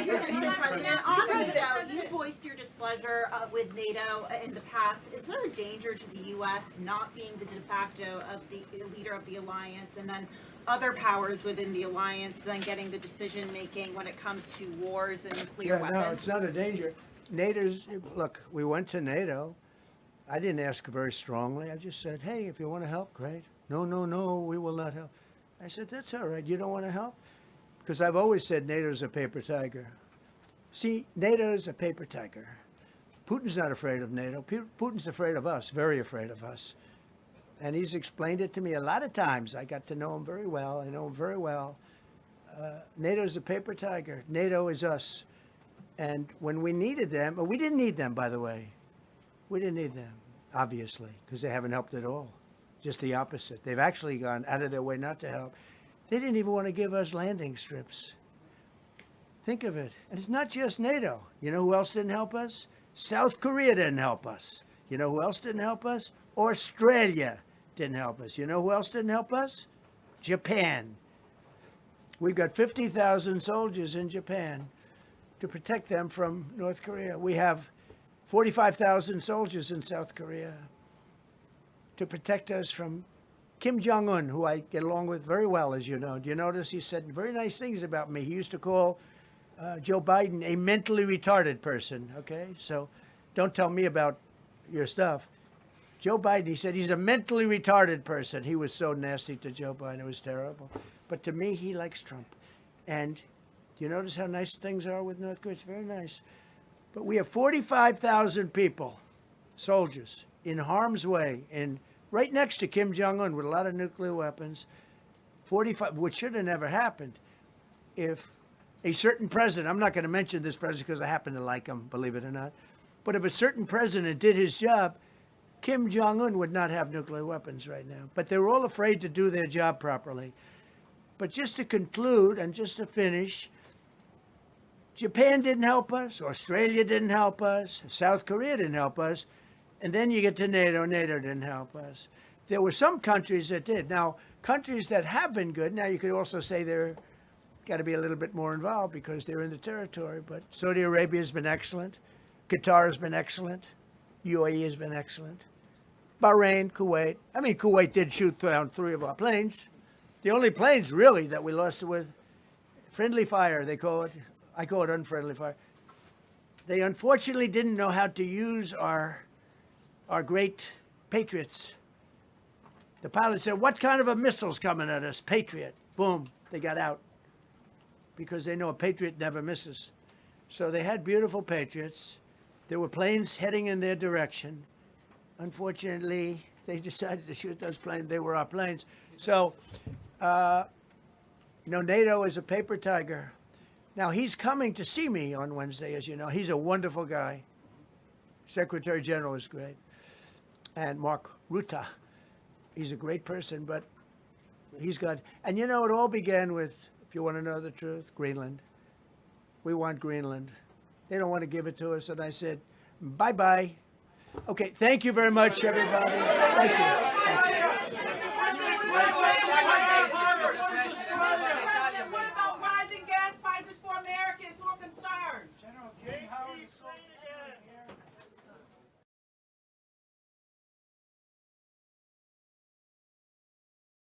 President, you voiced your displeasure with NATO in the past. Is there a danger to the U.S. not being the de facto of the leader of the alliance, and then other powers within the alliance then getting the decision making when it comes to wars and nuclear weapons? No, it's not a danger. Look, we went to NATO. I didn't ask very strongly. I just said, hey, if you want to help, great. No, we will not help. I said, that's all right. You don't want to help? Because I've always said NATO's a paper tiger. See, NATO's a paper tiger. Putin's not afraid of NATO. Putin's afraid of us, very afraid of us. And he's explained it to me a lot of times. I got to know him very well. I know him very well. NATO's a paper tiger. NATO is us. And when we needed them, we didn't need them, by the way. We didn't need them, obviously, because they haven't helped at all. Just the opposite. They've actually gone out of their way not to help. They didn't even want to give us landing strips. Think of it. And it's not just NATO. You know who else didn't help us? South Korea didn't help us. You know who else didn't help us? Australia didn't help us. You know who else didn't help us? Japan. We've got 50,000 soldiers in Japan to protect them from North Korea. We have 45,000 soldiers in South Korea to protect us from Kim Jong-un, who I get along with very well, as you know. Do you notice he said very nice things about me? He used to call Joe Biden a mentally retarded person, okay? So don't tell me about your stuff. Joe Biden, he said he's a mentally retarded person. He was so nasty to Joe Biden. It was terrible. But to me, he likes Trump. And do you notice how nice things are with North Korea? It's very nice. But we have 45,000 people, soldiers, in harm's way, and right next to Kim Jong-un with a lot of nuclear weapons. 45, which should have never happened if a certain president, I'm not going to mention this president because I happen to like him, believe it or not, but if a certain president did his job, Kim Jong-un would not have nuclear weapons right now. But they were all afraid to do their job properly. But just to conclude and just to finish, Japan didn't help us, Australia didn't help us, South Korea didn't help us, and then you get to NATO, NATO didn't help us. There were some countries that did. Now, countries that have been good, now you could also say they're got to be a little bit more involved because they're in the territory, but Saudi Arabia has been excellent, Qatar has been excellent, UAE has been excellent, Bahrain, Kuwait. I mean, Kuwait did shoot down 3 of our planes. The only planes, really, that we lost with friendly fire, they call it. I call it unfriendly fire. They unfortunately didn't know how to use our great Patriots. The pilot said, what kind of a missile's coming at us? Patriot. Boom, they got out. Because they know a Patriot never misses. So they had beautiful Patriots. There were planes heading in their direction. Unfortunately, they decided to shoot those planes. They were our planes. So, NATO is a paper tiger. Now, he's coming to see me on Wednesday, as you know. He's a wonderful guy. Secretary General is great. And Mark Rutte, he's a great person, but he's got... And it all began with, if you want to know the truth, Greenland. We want Greenland. They don't want to give it to us. And I said, bye-bye. Okay, thank you very much, everybody. Thank you. Thank you.